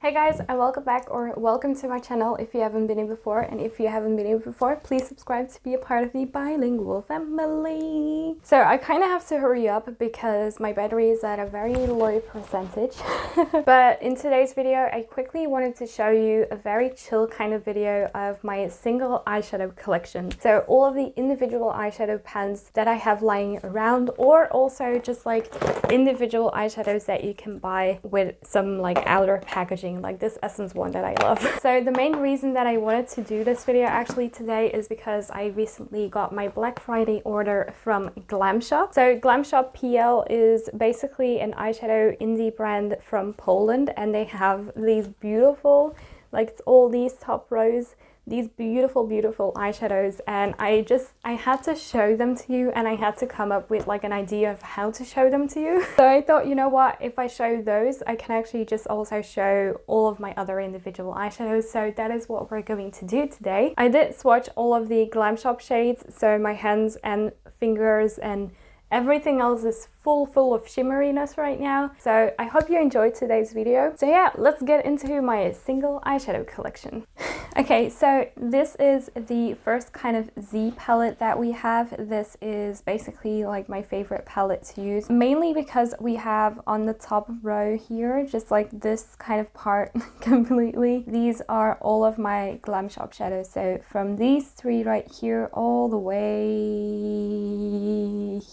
Hey guys, and welcome back, or welcome to my channel if you haven't been here before, and if you haven't been here before, please subscribe to be a part of the bilingual family. So I kind of have to hurry up because my battery is at a very low percentage. But in today's video I quickly wanted to show you a very chill kind of video of my single eyeshadow collection. So all of the individual eyeshadow pans that I have lying around, or also just like individual eyeshadows that you can buy with some like outer packaging, like this Essence one that I love. So the main reason that I wanted to do this video actually today is because I recently got my Black Friday order from Glamshop. So Glamshop PL is basically an eyeshadow indie brand from Poland, and they have these beautiful, like it's all these top rows, these beautiful eyeshadows, and I had to show them to you, and I had to come up with like an idea of how to show them to you. So I thought, you know what, if I show those, I can actually just also show all of my other individual eyeshadows. So that is what we're going to do today. I did swatch all of the Glamshop shades, so my hands and fingers and everything else is full of shimmeriness right now. So I hope you enjoyed today's video. So yeah, let's get into my single eyeshadow collection. Okay, so this is the first kind of Z palette that we have. This is basically like my favorite palette to use, mainly because we have on the top row here, just like this kind of part completely. These are all of my Glamshop shadows. So from these three right here all the way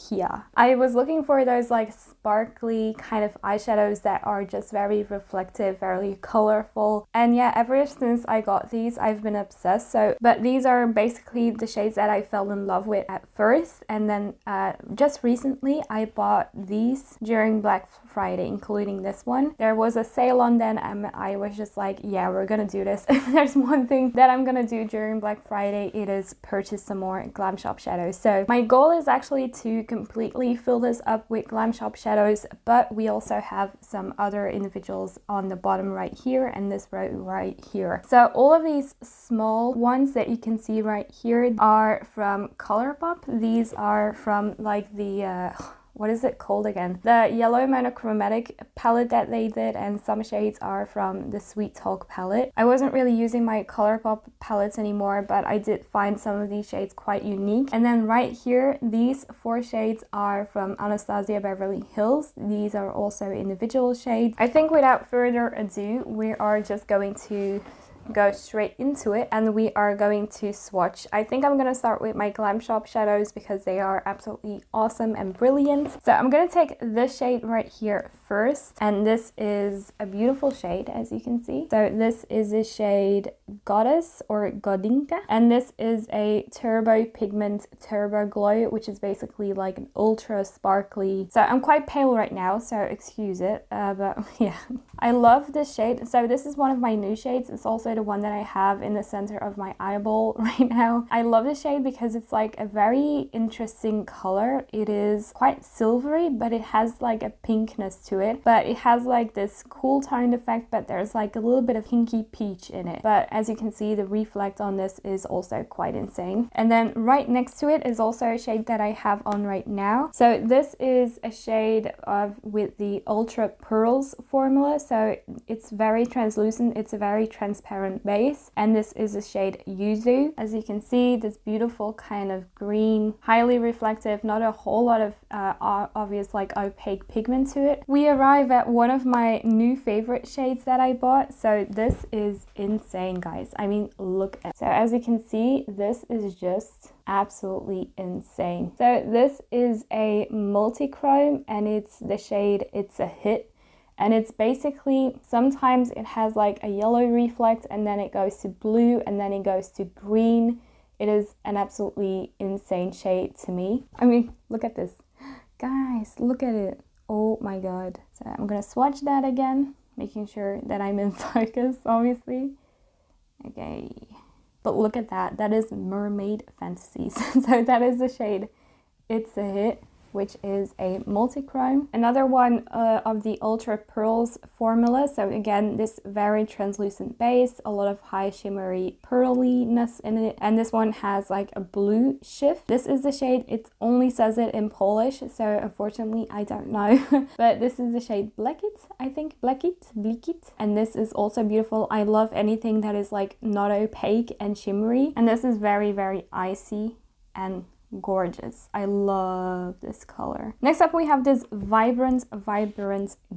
here. I was looking for those like sparkly kind of eyeshadows that are just very reflective, very colorful, and yeah, ever since I got these I've been obsessed. So but these are basically the shades that I fell in love with at first, and then just recently I bought these during Black Friday, including this one. There was a sale on then, and I was just like, yeah, we're gonna do this. If there's one thing that I'm gonna do during Black Friday, it is purchase some more Glamshop shadows. So my goal is actually to completely fill this up with Glamshop shadows, but we also have some other individuals on the bottom right here and this row right here. So all of these small ones that you can see right here are from Colourpop. These are from like the what is it called again? The yellow monochromatic palette that they did, and some shades are from the Sweet Talk palette. I wasn't really using my Colourpop palettes anymore, but I did find some of these shades quite unique. And then right here, these four shades are from Anastasia Beverly Hills. These are also individual shades. I think without further ado, we are just going to go straight into it, and we are going to swatch. I think I'm gonna start with my Glamshop shadows because they are absolutely awesome and brilliant. So I'm gonna take this shade right here first, and this is a beautiful shade, as you can see. So this is a shade Goddess or Godinka, and this is a Turbo Pigment Turbo Glow, which is basically like an ultra sparkly. So I'm quite pale right now, so excuse it, but yeah, I love this shade. So this is one of my new shades. It's also the one that I have in the center of my eyeball right now. I love this shade because it's like a very interesting color. It is quite silvery, but it has like a pinkness to it, but it has like this cool toned effect, but there's like a little bit of pinky peach in it. But as you can see, the reflect on this is also quite insane. And then right next to it is also a shade that I have on right now. So this is a shade with the Ultra Pearls formula. So it's very translucent, it's a very transparent base, and this is the shade Yuzu. As you can see, this beautiful kind of green, highly reflective, not a whole lot of obvious like opaque pigment to it. We arrive at one of my new favorite shades that I bought. So this is insane, guys. I mean, look at it. So as you can see, this is just absolutely insane. So this is a multi-chrome, and it's the shade It's a Hit. And it's basically, sometimes it has like a yellow reflect, and then it goes to blue, and then it goes to green. It is an absolutely insane shade to me. I mean, look at this. Guys, look at it. Oh my god. So I'm gonna swatch that again, making sure that I'm in focus, obviously. Okay. But look at that. That is Mermaid Fantasies. So that is the shade It's a Hit. which is a multi-chrome. Another one of the Ultra Pearls formula. So again, this very translucent base, a lot of high shimmery pearliness in it. And this one has like a blue shift. This is the shade, it only says it in Polish, so unfortunately I don't know. But this is the shade Bleckit, I think. Bleckit. And this is also beautiful. I love anything that is like not opaque and shimmery. And this is very, very icy and gorgeous. I love this color. Next up we have this vibrant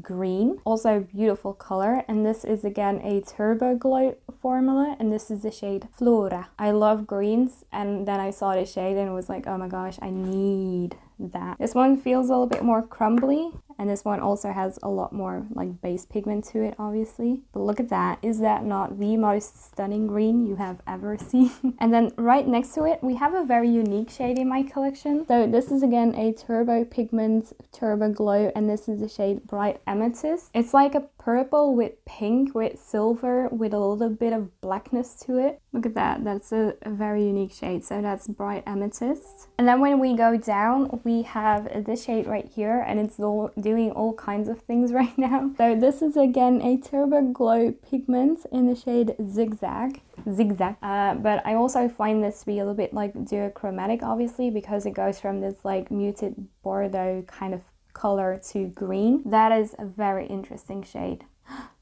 green, also beautiful color, and this is again a Turbo Glow formula, and this is the shade Flora. I love greens, and then I saw this shade and was like, oh my gosh, I need that. This one feels a little bit more crumbly, and this one also has a lot more like base pigment to it, obviously. But look at that. Is that not the most stunning green you have ever seen? And then right next to it, we have a very unique shade in my collection. So this is again a Turbo Pigments Turbo Glow, and this is the shade Bright Amethyst. It's like a purple with pink with silver with a little bit of blackness to it. Look at that. That's a very unique shade. So that's Bright Amethyst. And then when we go down, we have this shade right here, and it's doing all kinds of things right now. So this is again a Turbo Glow pigment in the shade Zigzag. But I also find this to be a little bit like duochromatic, obviously, because it goes from this like muted Bordeaux kind of color to green. That is a very interesting shade.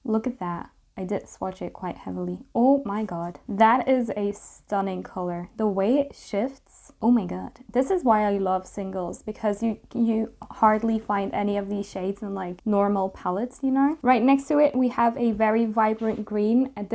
Look at that. I did swatch it quite heavily. Oh my god. That is a stunning color. The way it shifts. Oh my god. This is why I love singles, because you hardly find any of these shades in like normal palettes, you know? Right next to it, we have a very vibrant green, and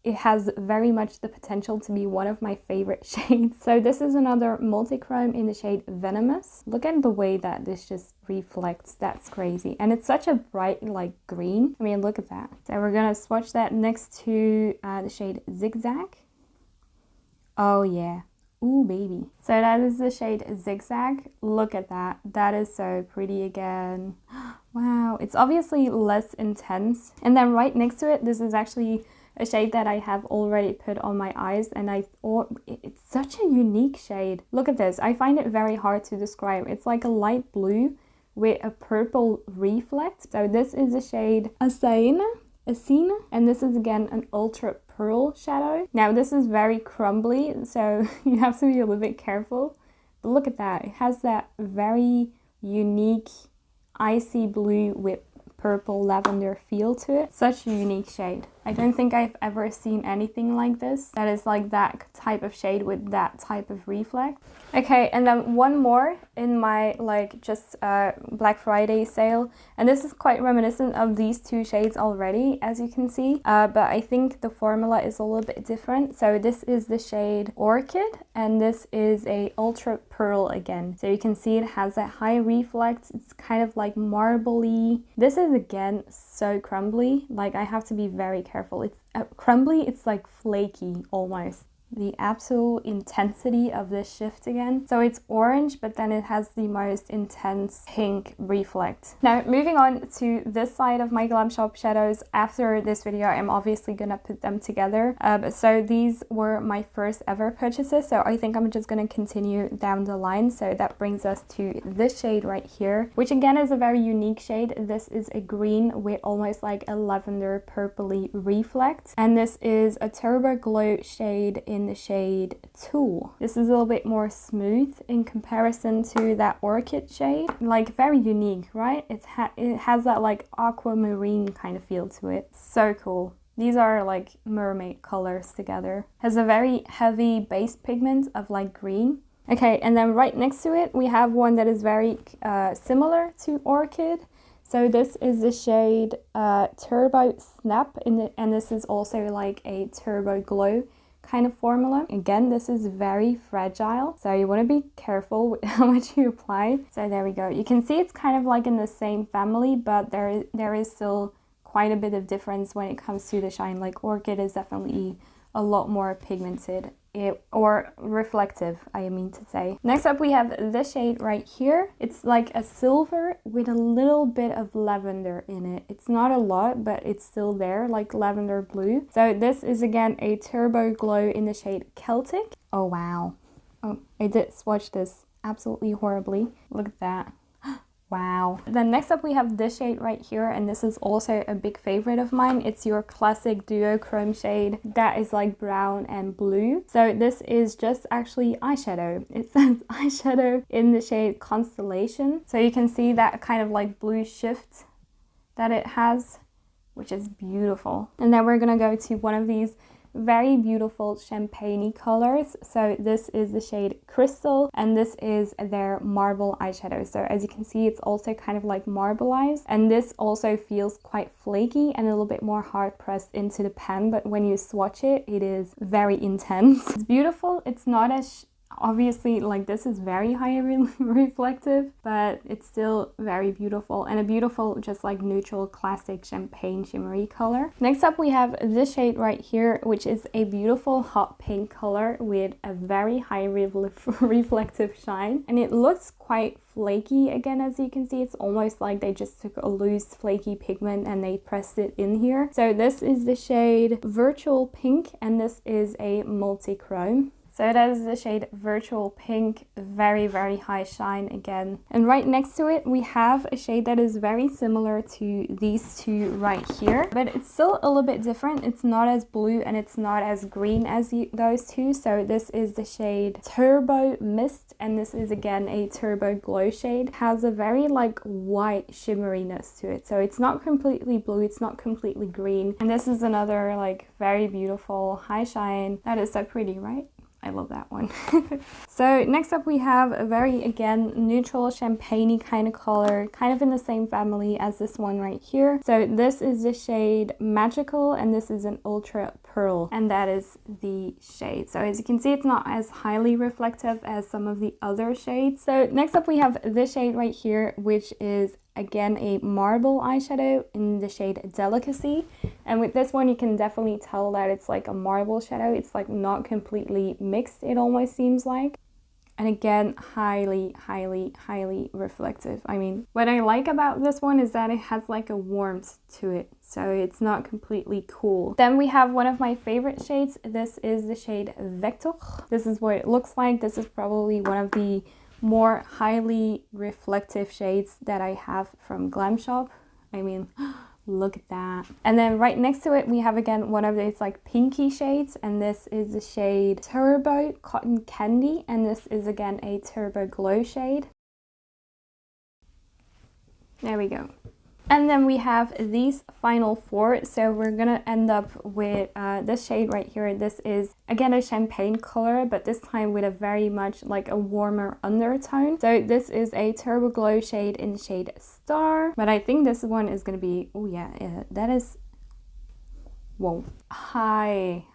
it has very much the potential to be one of my favorite shades. So this is another multi-chrome in the shade Venomous. Look at the way that this just reflects. That's crazy. And it's such a bright like green. I mean, look at that. So we're gonna swatch that next to the shade Zigzag. Oh yeah. Ooh baby. So that is the shade Zigzag. Look at that. That is so pretty again. Wow. It's obviously less intense. And then right next to it, this is actually a shade that I have already put on my eyes, and I thought it's such a unique shade. Look at this. I find it very hard to describe. It's like a light blue with a purple reflect. So this is the shade Asina, and this is again an Ultra Pearl shadow. Now this is very crumbly, so you have to be a little bit careful. But look at that. It has that very unique icy blue with purple lavender feel to it. Such a unique shade. I don't think I've ever seen anything like this that is like that type of shade with that type of reflect. Okay, and then one more in my like just Black Friday sale, and this is quite reminiscent of these two shades already, as you can see, but I think the formula is a little bit different. So this is the shade Orchid, and this is a Ultra Pearl again. So you can see it has that high reflect. It's kind of like marbly. This is again so crumbly. Like I have to be very careful. It's crumbly, it's like flaky almost. The absolute intensity of this shift again. So it's orange, but then it has the most intense pink reflect. Now moving on to this side of my Glamshop shadows. After this video, I'm obviously gonna put them together. So these were my first ever purchases, so I think I'm just gonna continue down the line. So that brings us to this shade right here, which again is a very unique shade. This is a green with almost like a lavender purpley reflect, and this is a Turbo Glow shade in the shade Tool. This is a little bit more smooth in comparison to that Orchid shade. Like very unique, right? It has that like aquamarine kind of feel to it. So cool. These are like mermaid colors together. Has a very heavy base pigment of like green. Okay, and then right next to it, we have one that is very similar to Orchid. So this is the shade Turbo Snap, and this is also like a Turbo Glow kind of formula. Again, this is very fragile, so you want to be careful with how much you apply. So there we go. You can see it's kind of like in the same family, but there is still quite a bit of difference when it comes to the shine. Like Orchid is definitely a lot more pigmented, or reflective, I mean to say. Next up we have this shade right here. It's like a silver with a little bit of lavender in it. It's not a lot, but it's still there, like lavender blue. So this is again a Turbo Glow in the shade Celtic. Oh wow. Oh, I did swatch this absolutely horribly. Look at that. Wow. Then next up we have this shade right here, and this is also a big favorite of mine. It's your classic duochrome shade that is like brown and blue. So this is just actually eyeshadow. It says eyeshadow in the shade Constellation. So you can see that kind of like blue shift that it has, which is beautiful. And then we're gonna go to one of these very beautiful champagne colors. So this is the shade Crystal, and this is their marble eyeshadow. So as you can see, it's also kind of like marbleized, and this also feels quite flaky and a little bit more hard pressed into the pen, but when you swatch it, it is very intense. It's beautiful. It's not as obviously, like, this is very high reflective, but it's still very beautiful, and a beautiful just like neutral classic champagne shimmery color. Next up we have this shade right here, which is a beautiful hot pink color with a very high reflective shine, and it looks quite flaky. Again, as you can see, it's almost like they just took a loose flaky pigment and they pressed it in here. So this is the shade Virtual Pink, and this is a multi-chrome. So that is the shade Virtual Pink, very, very high shine again. And right next to it, we have a shade that is very similar to these two right here, but it's still a little bit different. It's not as blue and it's not as green as those two. So this is the shade Turbo Mist, and this is again a Turbo Glow shade. It has a very like white shimmeriness to it. So it's not completely blue, it's not completely green. And this is another like very beautiful high shine. That is so pretty, right? I love that one. So next up we have a very, again, neutral champagne kind of color, kind of in the same family as this one right here. So this is the shade Magical, and this is an Ultra Pearl, and that is the shade. So as you can see, it's not as highly reflective as some of the other shades. So next up we have this shade right here, which is again a marble eyeshadow in the shade Delicacy, and with this one you can definitely tell that it's like a marble shadow. It's like not completely mixed, it almost seems like. And again, highly reflective. I mean, what I like about this one is that it has like a warmth to it, so it's not completely cool. Then we have one of my favorite shades. This is the shade Vector. This is what it looks like. This is probably one of the more highly reflective shades that I have from Glamshop. I mean, look at that. And then right next to it we have again one of these like pinky shades, and this is the shade Turbo Cotton Candy, and this is again a Turbo Glow shade. There we go. And then we have these final four. So we're gonna end up with this shade right here. This is again a champagne color, but this time with a very much like a warmer undertone. So this is a Turbo Glow shade in the shade Star, but I think this one is gonna be, oh yeah, that is, whoa, high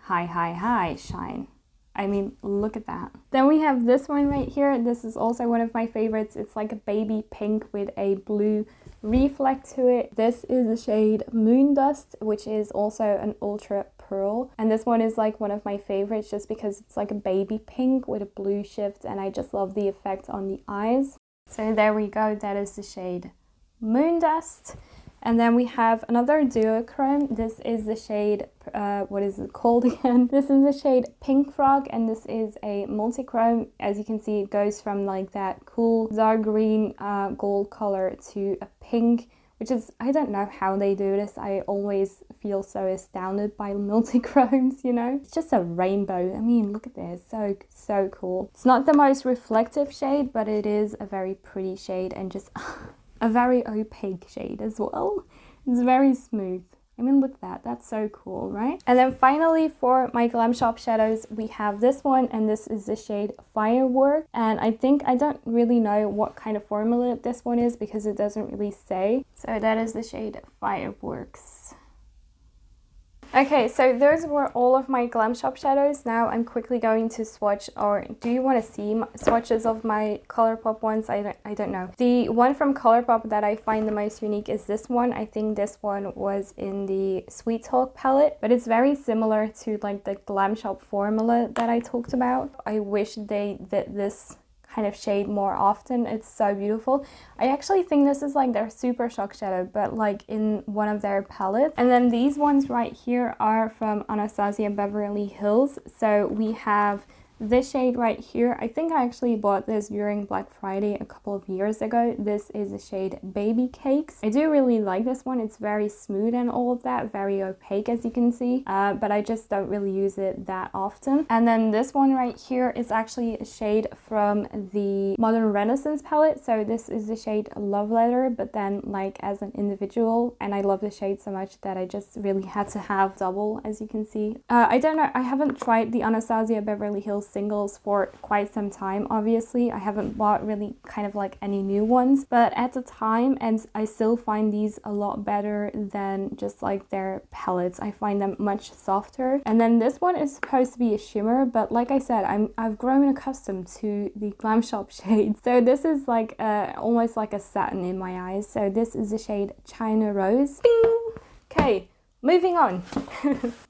shine. I mean, look at that. Then we have this one right here. This is also one of my favorites. It's like a baby pink with a blue reflect to it. This is the shade Moon Dust, which is also an Ultra Pearl, and this one is like one of my favorites just because it's like a baby pink with a blue shift, and I just love the effect on the eyes. So there we go, that is the shade Moon Dust. And then we have another duochrome. This is the shade, what is it called again? This is the shade Pink Frog, and this is a multi-chrome. As you can see, it goes from like that cool dark green gold color to a pink, which is, I don't know how they do this. I always feel so astounded by multi-chromes, you know? It's just a rainbow. I mean, look at this, so cool. It's not the most reflective shade, but it is a very pretty shade, and just a very opaque shade as well. It's very smooth. I mean, look at that. That's so cool, right? And then finally for my Glamshop shadows, we have this one, and this is the shade Firework. And I don't really know what kind of formula this one is because it doesn't really say. So that is the shade Fireworks. Okay, so those were all of my Glamshop shadows. Now I'm quickly going to swatch, or do you want to see swatches of my Colourpop ones? I don't know. The one from Colourpop that I find the most unique is this one. I think this one was in the Sweet Talk palette, but it's very similar to like the Glamshop formula that I talked about. I wish they did this kind of shade more often. It's so beautiful. I actually think this is like their Super Shock shadow, but like in one of their palettes. And then these ones right here are from Anastasia Beverly Hills. So we have this shade right here, I think I actually bought this during Black Friday a couple of years ago. This is the shade Baby Cakes. I do really like this one. It's very smooth and all of that, very opaque as you can see, but I just don't really use it that often. And then this one right here is actually a shade from the Modern Renaissance palette. So this is the shade Love Letter, but then like as an individual, and I love the shade so much that I just really had to have double, as you can see. I don't know, I haven't tried the Anastasia Beverly Hills singles for quite some time. Obviously I haven't bought really kind of like any new ones, but at the time, and I still find these a lot better than just like their palettes. I find them much softer. And then this one is supposed to be a shimmer, but like I said, I've grown accustomed to the Glamshop shades. So this is like almost like a satin in my eyes. So this is the shade China Rose. Bing! Okay, moving on.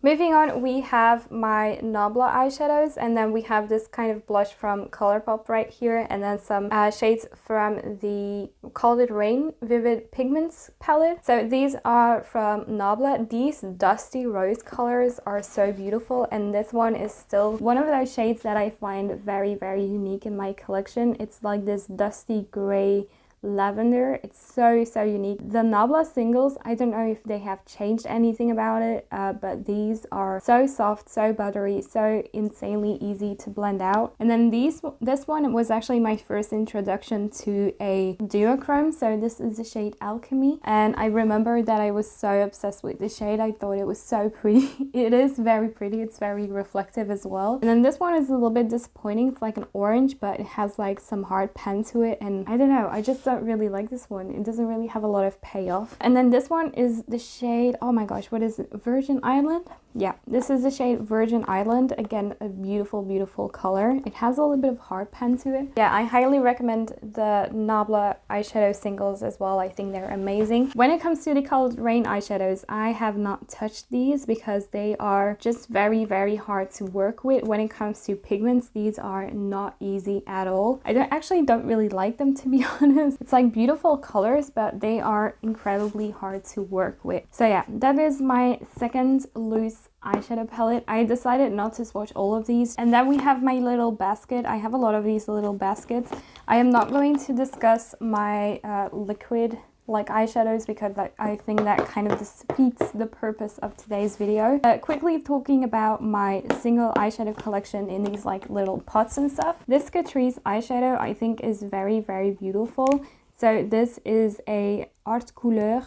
Moving on, we have my Nabla eyeshadows, and then we have this kind of blush from Colourpop right here, and then some shades from the, called it Raine Vivid Pigments palette. So these are from Nabla. These dusty rose colors are so beautiful, and this one is still one of those shades that I find very, very unique in my collection. It's like this dusty gray lavender. It's so unique. The Nabla singles, I don't know if they have changed anything about it, but these are so soft, so buttery, so insanely easy to blend out. And then this one was actually my first introduction to a duochrome. So this is the shade Alchemy, and I remember that I was so obsessed with this shade. I thought it was so pretty. It is very pretty. It's very reflective as well. And then this one is a little bit disappointing. It's like an orange, but it has like some hard pen to it, and I don't know, I just don't really like this one. It doesn't really have a lot of payoff. And then this one is the shade, oh my gosh, what is it, Virgin Island? Yeah, this is the shade Virgin Island. Again, a beautiful color. It has a little bit of hard pen to it. Yeah, I highly recommend the Nabla eyeshadow singles as well. I think they're amazing. When it comes to the colored Raine eyeshadows, I have not touched these because they are just very hard to work with. When it comes to pigments, these are not easy at all. I don't really like them, to be honest. It's like beautiful colors, but they are incredibly hard to work with. So yeah, that is my second loose eyeshadow palette. I decided not to swatch all of these. And then we have my little basket. I have a lot of these little baskets. I am not going to discuss my liquid like eyeshadows because I think that kind of defeats the purpose of today's video. Quickly talking about my single eyeshadow collection in these like little pots and stuff. This Catrice eyeshadow I think is very beautiful. So this is a Art Couleur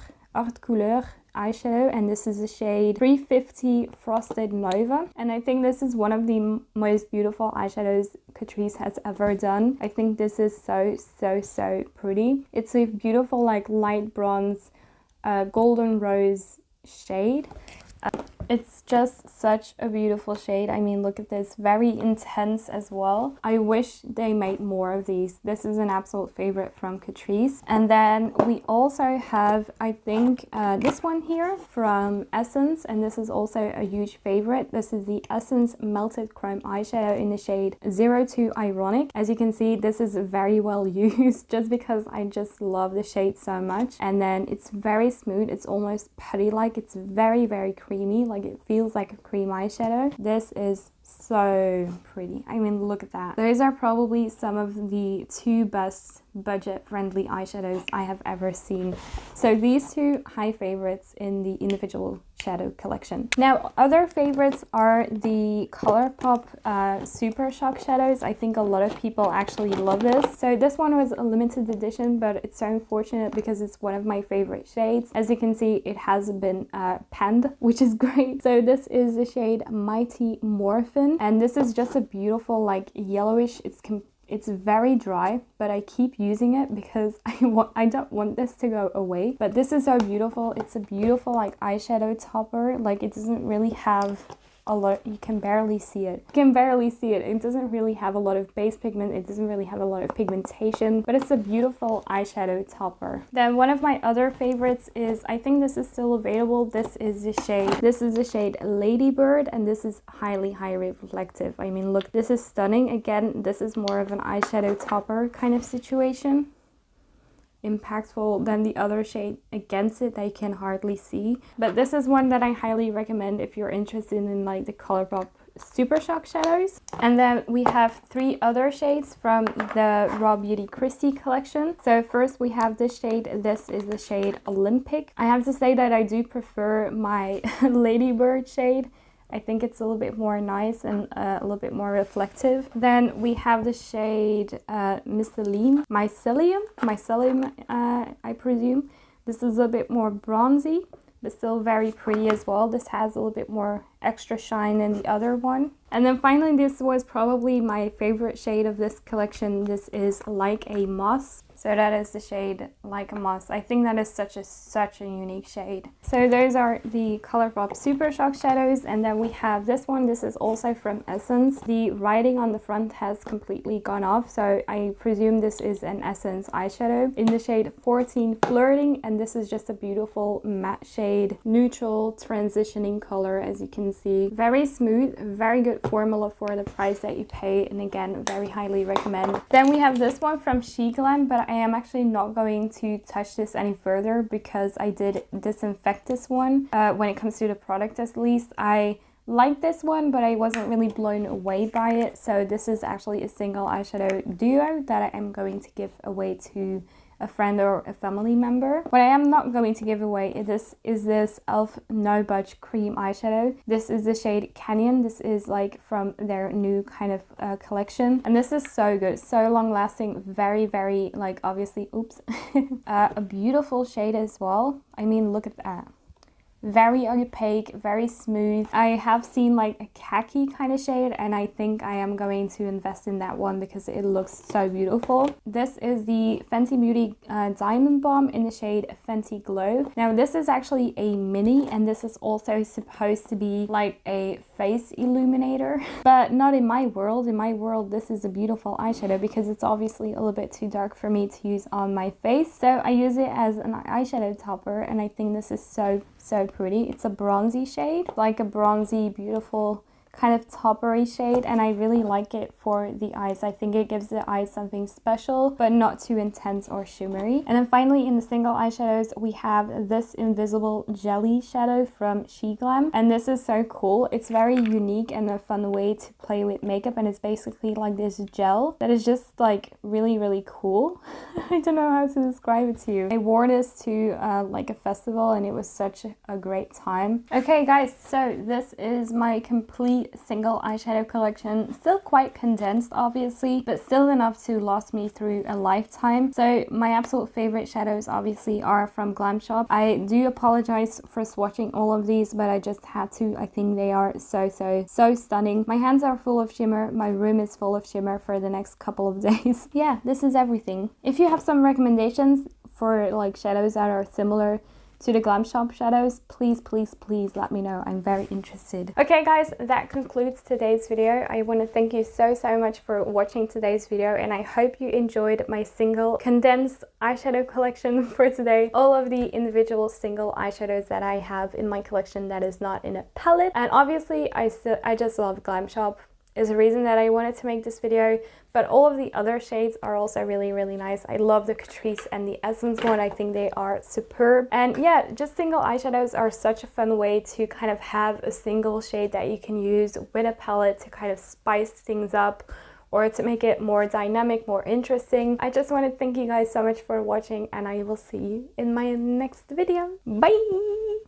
eyeshadow, and this is the shade 350 Frosted Nova, and I think this is one of the most beautiful eyeshadows Catrice has ever done. I think this is so pretty. It's a beautiful like light bronze golden rose shade. It's just such a beautiful shade. I mean, look at this, very intense as well. I wish they made more of these. This is an absolute favorite from Catrice. And then we also have, I think, this one here from Essence, and this is also a huge favorite. This is the Essence Melted Chrome eyeshadow in the shade 02 Ironic. As you can see, this is very well used just because I just love the shade so much. And then it's very smooth. It's almost putty-like. It's very creamy. Like it feels like a cream eyeshadow. This is so pretty. I mean, look at that. Those are probably some of the two best budget-friendly eyeshadows I have ever seen. So these two high favorites in the individual shadow collection. Now, other favorites are the Colourpop Super Shock shadows. I think a lot of people actually love this. So this one was a limited edition, but it's so unfortunate because it's one of my favorite shades. As you can see, it has been penned, which is great. So this is the shade Mighty Morphin, and this is just a beautiful like yellowish, it's very dry, but I keep using it because I don't want this to go away. But this is so beautiful. It's a beautiful like eyeshadow topper. Like it doesn't really have a lot, you can barely see it. You can barely see it. It doesn't really have a lot of base pigment. It doesn't really have a lot of pigmentation, but it's a beautiful eyeshadow topper. Then one of my other favorites is, I think this is still available. This is the shade Ladybird, and this is highly reflective. I mean, look, this is stunning. Again, this is more of an eyeshadow topper kind of situation. impactful than the other shade against it that you can hardly see. But this is one that I highly recommend if you're interested in like the Colourpop Super Shock shadows. And then we have 3 other shades from the Raw Beauty Christie collection. So first we have this shade. This is the shade Olympic. I have to say that I do prefer my Ladybird shade. I think it's a little bit more nice and a little bit more reflective. Then we have the shade Mycelium, I presume. This is a bit more bronzy, but still very pretty as well. This has a little bit more extra shine than the other one. And then finally, this was probably my favorite shade of this collection. This is Like a Moss. So that is the shade Like a Moss. I think that is such a unique shade. So those are the Colourpop Super Shock shadows. And then we have this one. This is also from Essence. The writing on the front has completely gone off. So I presume this is an Essence eyeshadow in the shade 14 Flirting. And this is just a beautiful matte shade, neutral transitioning color, as you can see. Very smooth, very good formula for the price that you pay, and again, very highly recommend. Then we have this one from Sheglam, but I am actually not going to touch this any further because I did disinfect this one when it comes to the product. At least I like this one, but I wasn't really blown away by it. So this is actually a single eyeshadow duo that I am going to give away to a friend or a family member. What I am not going to give away is this e.l.f. No Budge Cream eyeshadow. This is the shade Canyon. This is like from their new kind of collection, and this is so good, so long lasting, very like obviously a beautiful shade as well. I mean, look at that. Very opaque, very smooth. I have seen like a khaki kind of shade, and I think I am going to invest in that one because it looks so beautiful. This is the Fenty Beauty Diamond Bomb in the shade Fenty Glow. Now this is actually a mini, and this is also supposed to be like a face illuminator, but not in my world. In my world, this is a beautiful eyeshadow because it's obviously a little bit too dark for me to use on my face. So I use it as an eyeshadow topper, and I think this is so pretty. It's a bronzy shade, like a bronzy, beautiful kind of toppery shade, and I really like it for the eyes. I think it gives the eyes something special, but not too intense or shimmery. And then finally, in the single eyeshadows, we have this Invisible Jelly shadow from Sheglam, and this is so cool. It's very unique and a fun way to play with makeup, and it's basically like this gel that is just like really cool. I don't know how to describe it to you. I wore this to like a festival, and it was such a great time. Okay guys, so this is my complete single eyeshadow collection. Still quite condensed obviously, but still enough to last me through a lifetime. So my absolute favorite shadows obviously are from Glamshop. I do apologize for swatching all of these, but I just had to. I think they are so stunning. My hands are full of shimmer, my room is full of shimmer for the next couple of days. Yeah, this is everything. If you have some recommendations for like shadows that are similar to the Glamshop shadows, please let me know. I'm very interested. Okay guys, that concludes today's video. I want to thank you so much for watching today's video, and I hope you enjoyed my single condensed eyeshadow collection for today. All of the individual single eyeshadows that I have in my collection that is not in a palette. And obviously I just love Glamshop is the reason that I wanted to make this video, but all of the other shades are also really nice. I love the Catrice and the Essence one. I think they are superb. And yeah, just single eyeshadows are such a fun way to kind of have a single shade that you can use with a palette to kind of spice things up or to make it more dynamic, more interesting. I just want to thank you guys so much for watching, and I will see you in my next video. Bye!